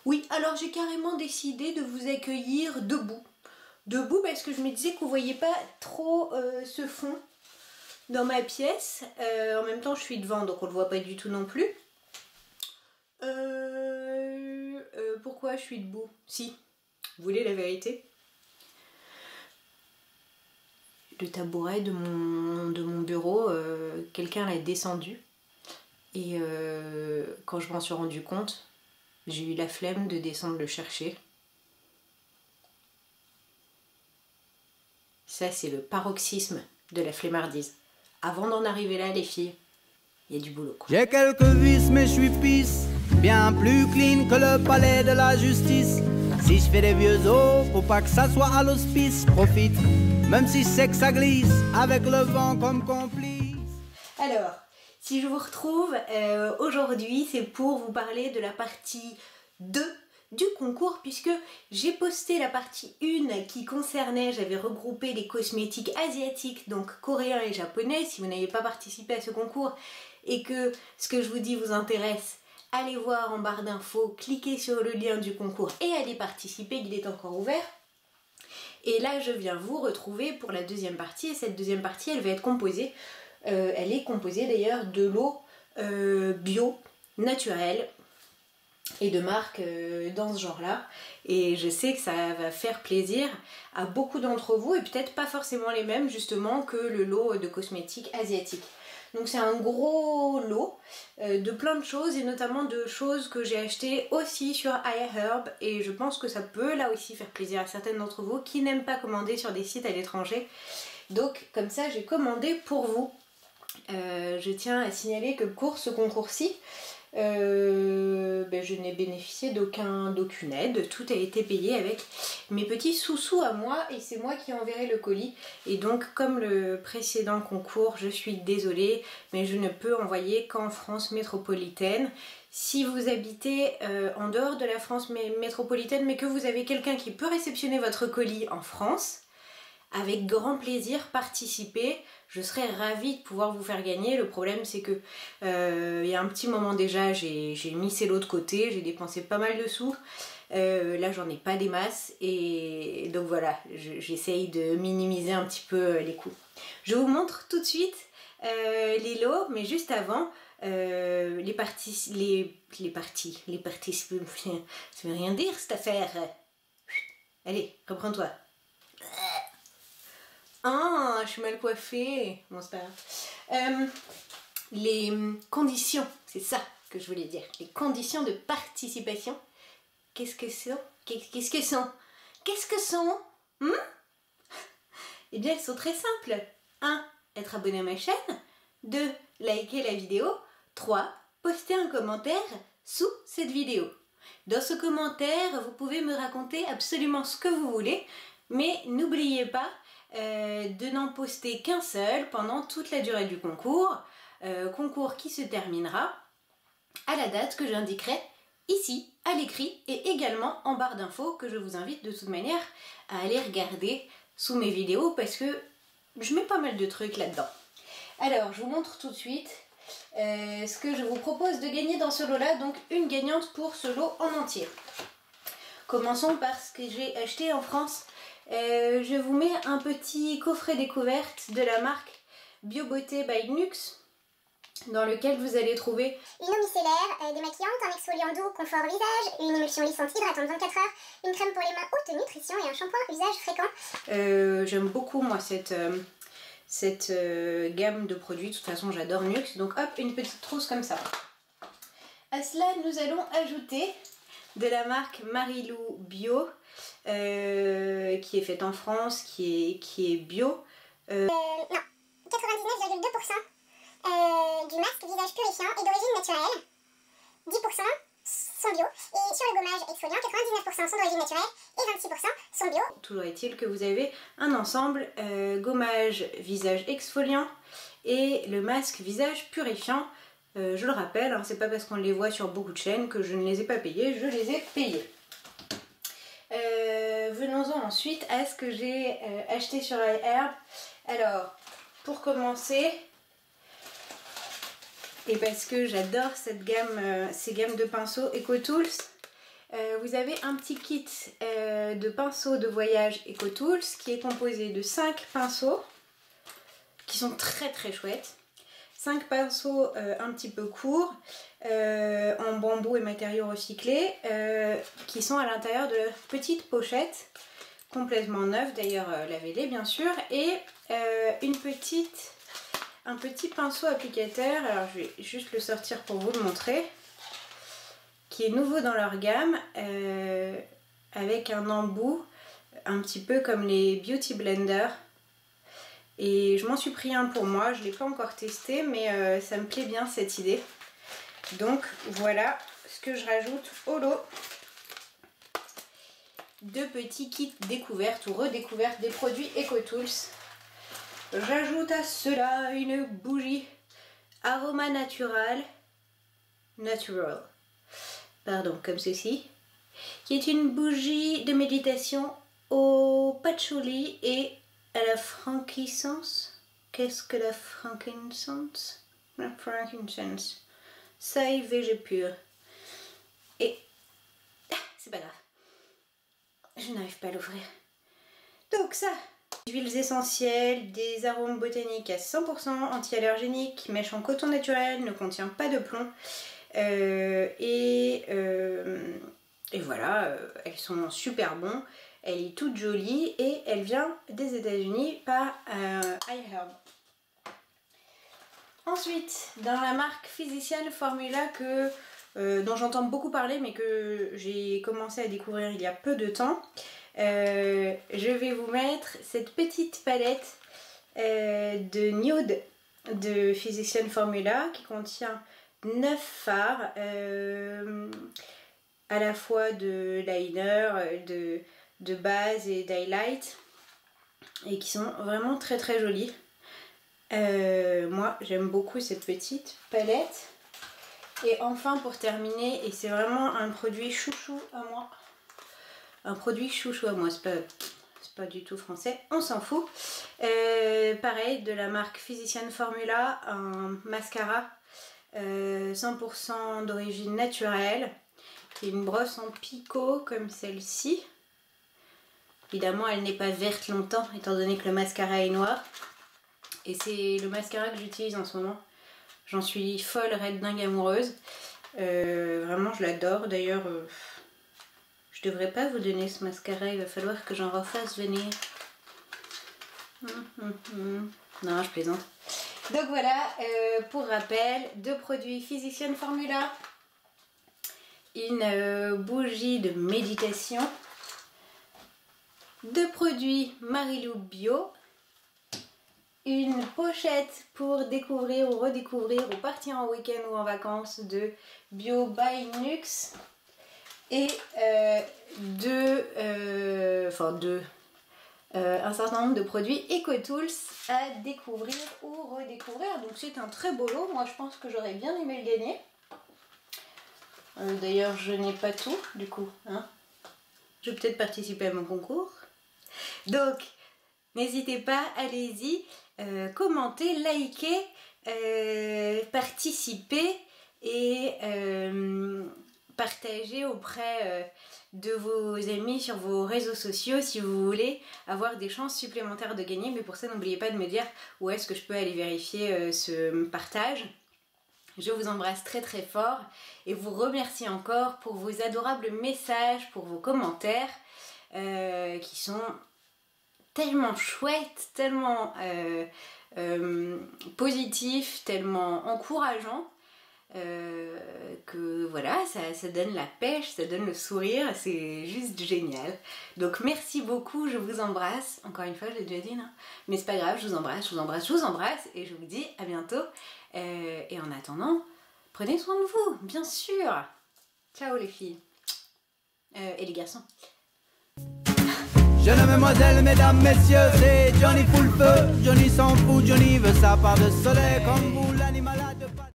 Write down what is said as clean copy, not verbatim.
Oui, alors j'ai carrément décidé de vous accueillir debout. Debout parce que je me disais que vous ne voyez pas trop ce fond dans ma pièce. En même temps, je suis devant, donc on ne le voit pas du tout non plus. Pourquoi je suis debout? Si, vous voulez la vérité? Le tabouret de mon bureau, quelqu'un l'a descendu. Et quand je m'en suis rendu compte, j'ai eu la flemme de descendre le chercher. Ça, c'est le paroxysme de la flemmardise. Avant d'en arriver là, les filles, il y a du boulot, quoi. J'ai quelques vices, mais je suis pisse, bien plus clean que le palais de la justice. Si je fais des vieux os, faut pas que ça soit à l'hospice. Profite, même si c'est que ça glisse, avec le vent comme complice. Alors, si je vous retrouve aujourd'hui, c'est pour vous parler de la partie 2 du concours, puisque j'ai posté la partie 1 qui concernait, j'avais regroupé les cosmétiques asiatiques, donc coréens et japonais. Si vous n'avez pas participé à ce concours et que ce que je vous dis vous intéresse, allez voir en barre d'infos, cliquez sur le lien du concours et allez participer, il est encore ouvert. Et là, je viens vous retrouver pour la deuxième partie, et cette deuxième partie, elle va être composée, elle est composée d'ailleurs de l'eau bio, naturelle, et de marques dans ce genre-là. Et je sais que ça va faire plaisir à beaucoup d'entre vous, et peut-être pas forcément les mêmes justement que le lot de cosmétiques asiatiques. Donc c'est un gros lot de plein de choses, et notamment de choses que j'ai achetées aussi sur iHerb, et je pense que ça peut là aussi faire plaisir à certaines d'entre vous qui n'aiment pas commander sur des sites à l'étranger. Donc comme ça j'ai commandé pour vous. Je tiens à signaler que pour ce concours-ci, je n'ai bénéficié d'aucune aide, tout a été payé avec mes petits sous-sous à moi, et c'est moi qui enverrai le colis. Et donc comme le précédent concours, je suis désolée, mais je ne peux envoyer qu'en France métropolitaine. Si vous habitez en dehors de la France métropolitaine, mais que vous avez quelqu'un qui peut réceptionner votre colis en France, avec grand plaisir, participez. Je serais ravie de pouvoir vous faire gagner. Le problème c'est que il y a un petit moment déjà, j'ai mis ces lots de côté, j'ai dépensé pas mal de sous. Là j'en ai pas des masses, et donc voilà, j'essaye de minimiser un petit peu les coûts. Je vous montre tout de suite les lots, mais juste avant, les parties, ça veut rien dire cette affaire. Allez, reprends-toi. Ah, je suis mal coiffée. Bon, c'est pas grave. Les conditions, c'est ça que je voulais dire. Les conditions de participation. Qu'est-ce que sont? Qu'est-ce que sont Eh bien, elles sont très simples. 1. Être abonné à ma chaîne. 2. Liker la vidéo. 3. Poster un commentaire sous cette vidéo. Dans ce commentaire, vous pouvez me raconter absolument ce que vous voulez, mais n'oubliez pas de n'en poster qu'un seul pendant toute la durée du concours, concours qui se terminera à la date que j'indiquerai ici à l'écrit, et également en barre d'infos, que je vous invite de toute manière à aller regarder sous mes vidéos parce que je mets pas mal de trucs là-dedans. Alors je vous montre tout de suite ce que je vous propose de gagner dans ce lot-là, donc une gagnante pour ce lot en entier. Commençons par ce que j'ai acheté en France. Je vous mets un petit coffret découverte de la marque BioBeauté by Nux, dans lequel vous allez trouver une eau micellaire, démaquillante, un exfoliant doux confort visage, une émulsion lissante hydratante 24 heures, une crème pour les mains haute nutrition et un shampoing usage fréquent. J'aime beaucoup moi cette gamme de produits. De toute façon j'adore Nux, donc hop, une petite trousse comme ça. À cela nous allons ajouter de la marque Marilou Bio, qui est faite en France, qui est bio. Non, 99,2% du masque visage purifiant est d'origine naturelle, 10% sont bio, et sur le gommage exfoliant, 99% sont d'origine naturelle et 26% sont bio. Toujours est-il que vous avez un ensemble gommage visage exfoliant et le masque visage purifiant. Je le rappelle, hein, c'est pas parce qu'on les voit sur beaucoup de chaînes que je ne les ai pas payés, je les ai payés. Venons-en ensuite à ce que j'ai acheté sur iHerb. Alors, pour commencer, et parce que j'adore cette gamme, ces gammes de pinceaux EcoTools, Vous avez un petit kit de pinceaux de voyage EcoTools qui est composé de 5 pinceaux qui sont très très chouettes. 5 pinceaux un petit peu courts en bambou et matériaux recyclés qui sont à l'intérieur de leur petite pochette complètement neuve, d'ailleurs lavez-les bien sûr, et un petit pinceau applicateur. Alors je vais juste le sortir pour vous le montrer, qui est nouveau dans leur gamme, avec un embout un petit peu comme les Beauty Blender. Et je m'en suis pris un pour moi, je ne l'ai pas encore testé, mais ça me plaît bien cette idée. Donc voilà ce que je rajoute au lot. 2 petits kits découvertes ou redécouvertes des produits EcoTools. J'ajoute à cela une bougie Aroma Natural, pardon, comme ceci, qui est une bougie de méditation au patchouli et à la frankincense. Qu'est-ce que la frankincense? La frankincense. Saïve végé pur. Et c'est pas grave. Je n'arrive pas à l'ouvrir. Donc ça, des huiles essentielles, des arômes botaniques à 100% anti-allergéniques, mèche en coton naturel, ne contient pas de plomb. Et voilà, elles sont super bons. Elle est toute jolie et elle vient des États-Unis par iHerb. Ensuite, dans la marque Physician Formula dont j'entends beaucoup parler mais que j'ai commencé à découvrir il y a peu de temps, je vais vous mettre cette petite palette de nude de Physician Formula qui contient 9 fards, à la fois de liner, de base et d'highlight, et qui sont vraiment très très jolis. Moi j'aime beaucoup cette petite palette. Et enfin pour terminer, et c'est vraiment un produit chouchou à moi, c'est pas du tout français, on s'en fout. Pareil, de la marque Physician Formula, un mascara 100% d'origine naturelle, qui est une brosse en picot comme celle-ci. Évidemment elle n'est pas verte longtemps étant donné que le mascara est noir, et c'est le mascara que j'utilise en ce moment. J'en suis folle, raide, dingue, amoureuse. Vraiment je l'adore. D'ailleurs je devrais pas vous donner ce mascara, il va falloir que j'en refasse venir. Non, je plaisante. Donc voilà, pour rappel, 2 produits Physician Formula, une bougie de méditation, 2 produits Marilou Bio, une pochette pour découvrir ou redécouvrir ou partir en week-end ou en vacances de Bio by Nux, et un certain nombre de produits EcoTools à découvrir ou redécouvrir. Donc c'est un très beau lot, moi je pense que j'aurais bien aimé le gagner. D'ailleurs je n'ai pas tout du coup, hein. Je vais peut-être participer à mon concours. Donc n'hésitez pas, allez-y, commentez, likez, participez et partagez auprès de vos amis sur vos réseaux sociaux si vous voulez avoir des chances supplémentaires de gagner. Mais pour ça n'oubliez pas de me dire où est-ce que je peux aller vérifier ce partage. Je vous embrasse très très fort et vous remercie encore pour vos adorables messages, pour vos commentaires qui sont tellement chouettes, tellement positifs, tellement encourageants. Que voilà, ça donne la pêche, ça donne le sourire, c'est juste génial. Donc merci beaucoup, je vous embrasse. Encore une fois, je l'ai déjà dit, non? Mais c'est pas grave, je vous embrasse, je vous embrasse, je vous embrasse, et je vous dis à bientôt. Et en attendant, prenez soin de vous, bien sûr. Ciao les filles. Et les garçons. Jeune mademoiselle, mesdames, messieurs, c'est Johnny full feu. Johnny s'en fout, Johnny veut sa part de soleil comme vous, l'animal.